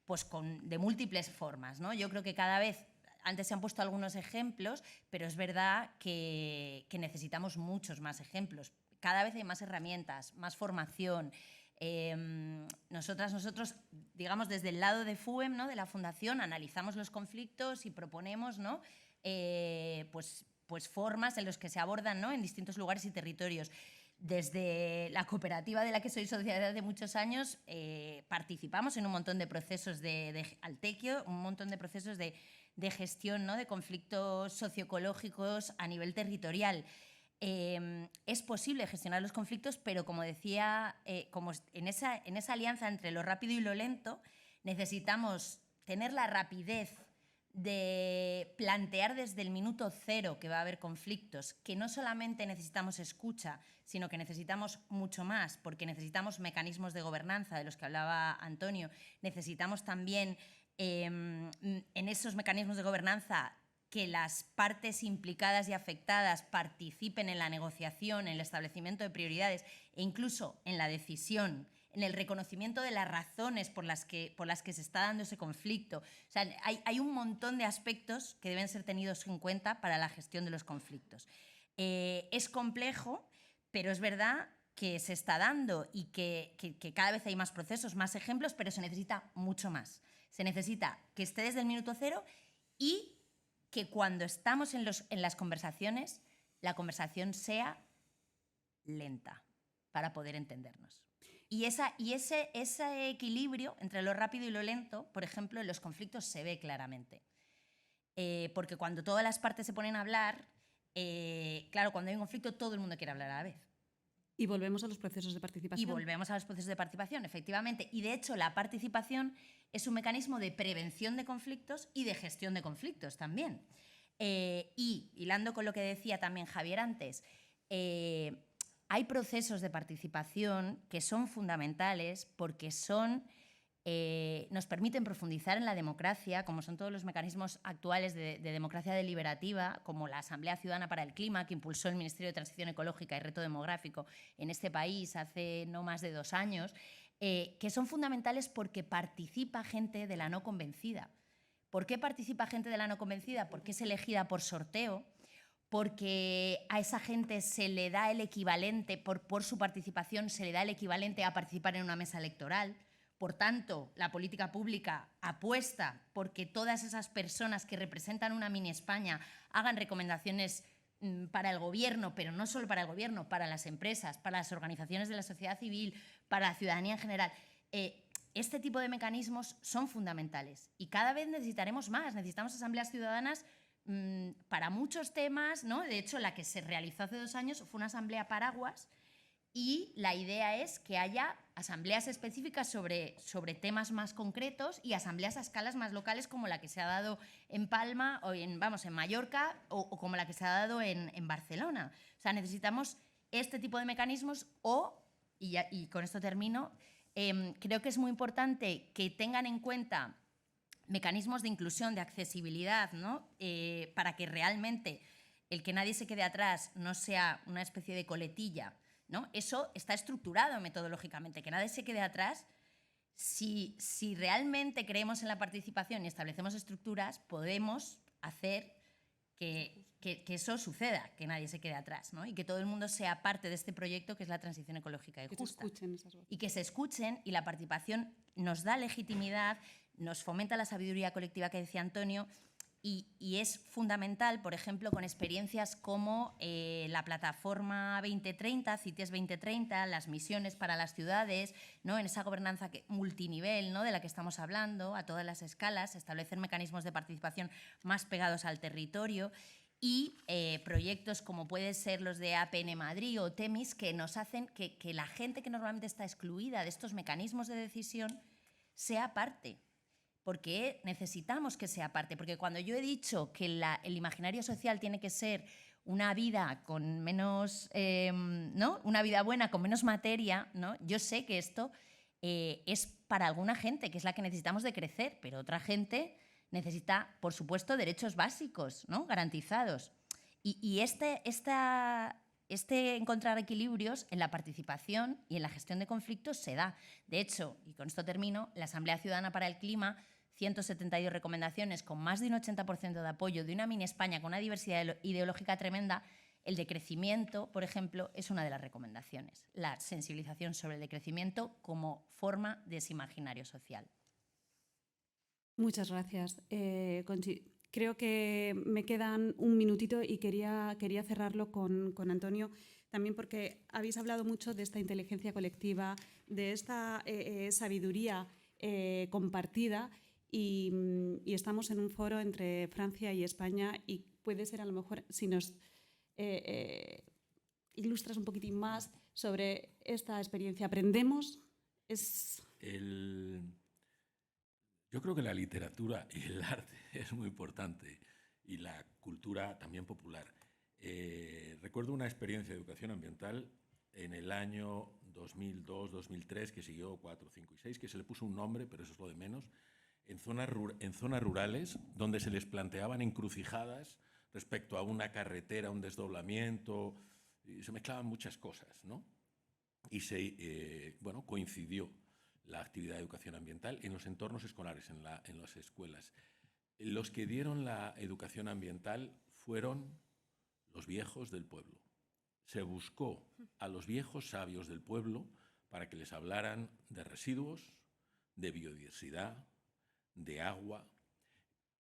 pues de múltiples formas, ¿no? Yo creo que cada vez, antes se han puesto algunos ejemplos, pero es verdad que necesitamos muchos más ejemplos. Cada vez hay más herramientas, más formación. Nosotros, digamos, desde el lado de FUEM, ¿no?, de la Fundación, analizamos los conflictos y proponemos, ¿no?, pues formas en las que se abordan, ¿no?, en distintos lugares y territorios. Desde la cooperativa de la que soy socia desde hace muchos años, participamos en un montón de procesos de Altequio, un montón de procesos de gestión, ¿no?, de conflictos socioecológicos a nivel territorial. Es posible gestionar los conflictos, pero como decía, como en esa alianza entre lo rápido y lo lento, necesitamos tener la rapidez de plantear desde el minuto cero que va a haber conflictos, que no solamente necesitamos escucha, sino que necesitamos mucho más, porque necesitamos mecanismos de gobernanza, de los que hablaba Antonio. Necesitamos también en esos mecanismos de gobernanza que las partes implicadas y afectadas participen en la negociación, en el establecimiento de prioridades e incluso en la decisión, en el reconocimiento de las razones por las que se está dando ese conflicto. O sea, hay un montón de aspectos que deben ser tenidos en cuenta para la gestión de los conflictos. Es complejo, pero es verdad que se está dando y que cada vez hay más procesos, más ejemplos, pero se necesita mucho más. Se necesita que esté desde el minuto cero y que cuando estamos en las conversaciones, la conversación sea lenta para poder entendernos. Y ese equilibrio entre lo rápido y lo lento, por ejemplo, en los conflictos se ve claramente. Porque cuando todas las partes se ponen a hablar, claro, cuando hay un conflicto todo el mundo quiere hablar a la vez.
Y volvemos a los procesos de participación.
Y volvemos a los procesos de participación, efectivamente. Y de hecho la participación es un mecanismo de prevención de conflictos y de gestión de conflictos también. Y hilando con lo que decía también Javier antes, hay procesos de participación que son fundamentales porque nos permiten profundizar en la democracia, como son todos los mecanismos actuales de democracia deliberativa, como la Asamblea Ciudadana para el Clima, que impulsó el Ministerio de Transición Ecológica y Reto Demográfico en este país hace no más de 2 años, que son fundamentales porque participa gente de la no convencida. ¿Por qué participa gente de la no convencida? Porque es elegida por sorteo, porque a esa gente se le da el equivalente, por su participación, se le da el equivalente a participar en una mesa electoral. Por tanto, la política pública apuesta porque todas esas personas que representan una mini España hagan recomendaciones para el gobierno, pero no solo para el gobierno, para las empresas, para las organizaciones de la sociedad civil, para la ciudadanía en general. Este tipo de mecanismos son fundamentales y cada vez necesitaremos más. Necesitamos asambleas ciudadanas para muchos temas, ¿no? De hecho, la que se realizó hace 2 años fue una asamblea paraguas y la idea es que haya asambleas específicas sobre temas más concretos y asambleas a escalas más locales como la que se ha dado en Palma o en Mallorca o como la que se ha dado en Barcelona. O sea, necesitamos este tipo de mecanismos y con esto termino, creo que es muy importante que tengan en cuenta mecanismos de inclusión, de accesibilidad, ¿no? Para que realmente el que nadie se quede atrás no sea una especie de coletilla, ¿no? Eso está estructurado metodológicamente, que nadie se quede atrás. Si realmente creemos en la participación y establecemos estructuras, podemos hacer que eso suceda, que nadie se quede atrás, ¿no? Y que todo el mundo sea parte de este proyecto que es la transición ecológica y justa.
Que se escuchen esas voces.
Y que se escuchen, y la participación nos da legitimidad, nos fomenta la sabiduría colectiva que decía Antonio, y es fundamental, por ejemplo, con experiencias como la plataforma 2030, CITES 2030, las misiones para las ciudades, ¿no? En esa gobernanza multinivel, ¿no? De la que estamos hablando, a todas las escalas, establecer mecanismos de participación más pegados al territorio y proyectos como pueden ser los de APN Madrid o TEMIS que nos hacen que la gente que normalmente está excluida de estos mecanismos de decisión sea parte. Porque necesitamos que sea parte, porque cuando yo he dicho que el imaginario social tiene que ser una vida con menos, ¿no? Una vida buena con menos materia, ¿no? Yo sé que esto es para alguna gente, que es la que necesitamos de crecer, pero otra gente necesita, por supuesto, derechos básicos, ¿no? Garantizados. Y este encontrar equilibrios en la participación y en la gestión de conflictos se da. De hecho, y con esto termino, la Asamblea Ciudadana para el Clima, 172 recomendaciones con más de un 80% de apoyo, de una mini España con una diversidad ideológica tremenda. El decrecimiento, por ejemplo, es una de las recomendaciones. La sensibilización sobre el decrecimiento como forma de ese imaginario social.
Muchas gracias, Conchi. Creo que me quedan un minutito y quería cerrarlo con Antonio, también porque habéis hablado mucho de esta inteligencia colectiva, de esta sabiduría compartida y estamos en un foro entre Francia y España y puede ser, a lo mejor, si nos ilustras un poquitín más sobre esta experiencia. ¿Aprendemos?
Yo creo que la literatura y el arte es muy importante y la cultura también popular. Recuerdo una experiencia de educación ambiental en el año 2002-2003 que siguió 4, 5 y 6, que se le puso un nombre, pero eso es lo de menos, en zonas rurales donde se les planteaban encrucijadas respecto a una carretera, un desdoblamiento, y se mezclaban muchas cosas, ¿no? Y coincidió la actividad de educación ambiental en los entornos escolares, en las escuelas. Los que dieron la educación ambiental fueron los viejos del pueblo. Se buscó a los viejos sabios del pueblo para que les hablaran de residuos, de biodiversidad, de agua.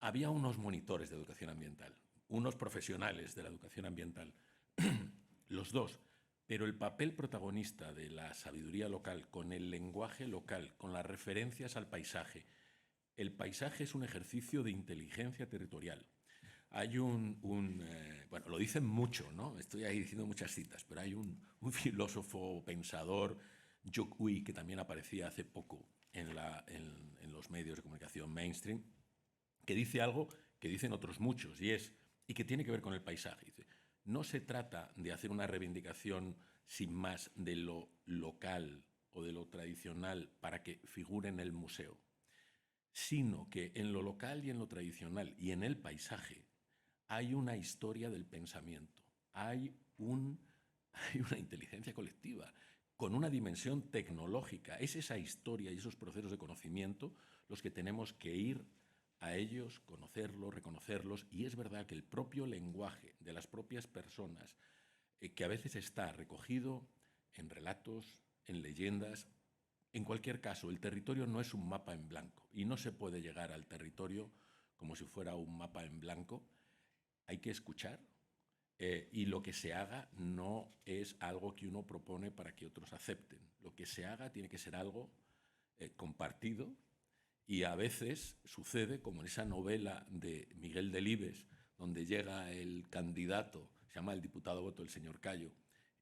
Había unos monitores de educación ambiental, unos profesionales de la educación ambiental, los dos. Pero el papel protagonista de la sabiduría local, con el lenguaje local, con las referencias al paisaje. El paisaje es un ejercicio de inteligencia territorial. Hay bueno, lo dicen mucho, ¿no? Estoy ahí diciendo muchas citas, pero hay un filósofo pensador, Jung Ui, que también aparecía hace poco en los medios de comunicación mainstream, que dice algo que dicen otros muchos, y que tiene que ver con el paisaje. Dice, no se trata de hacer una reivindicación sin más de lo local o de lo tradicional para que figure en el museo, sino que en lo local y en lo tradicional y en el paisaje hay una historia del pensamiento, hay una inteligencia colectiva con una dimensión tecnológica. Es esa historia y esos procesos de conocimiento los que tenemos que ir a ellos, conocerlos, reconocerlos, y es verdad que el propio lenguaje de las propias personas, que a veces está recogido en relatos, en leyendas, en cualquier caso, el territorio no es un mapa en blanco y no se puede llegar al territorio como si fuera un mapa en blanco. Hay que escuchar y lo que se haga no es algo que uno propone para que otros acepten. Lo que se haga tiene que ser algo compartido. Y a veces sucede, como en esa novela de Miguel Delibes, donde llega el candidato, se llama El diputado voto, el señor Cayo,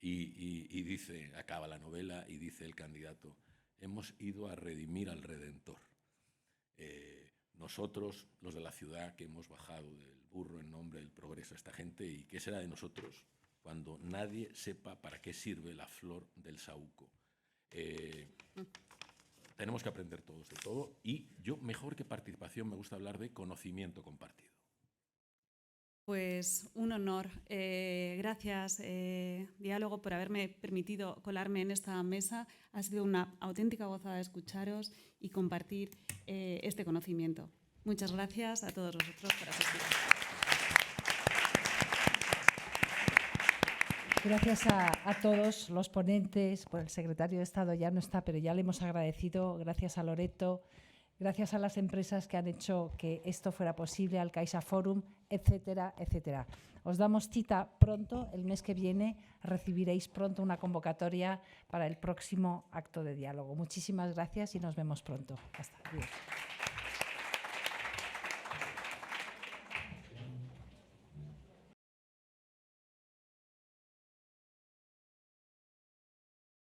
y dice, acaba la novela y dice el candidato, hemos ido a redimir al Redentor. Nosotros, los de la ciudad, que hemos bajado del burro en nombre del progreso a esta gente, ¿y qué será de nosotros cuando nadie sepa para qué sirve la flor del saúco? Tenemos que aprender todos de todo, y yo, mejor que participación, me gusta hablar de conocimiento compartido.
Pues un honor. Gracias, Diálogo, por haberme permitido colarme en esta mesa. Ha sido una auténtica gozada escucharos y compartir este conocimiento. Muchas gracias a todos vosotros por asistir.
Gracias a todos los ponentes. Pues el secretario de Estado ya no está, pero ya le hemos agradecido. Gracias a Loreto. Gracias a las empresas que han hecho que esto fuera posible, al CaixaForum, etcétera, etcétera. Os damos cita pronto, el mes que viene recibiréis pronto una convocatoria para el próximo acto de diálogo. Muchísimas gracias y nos vemos pronto. Hasta luego.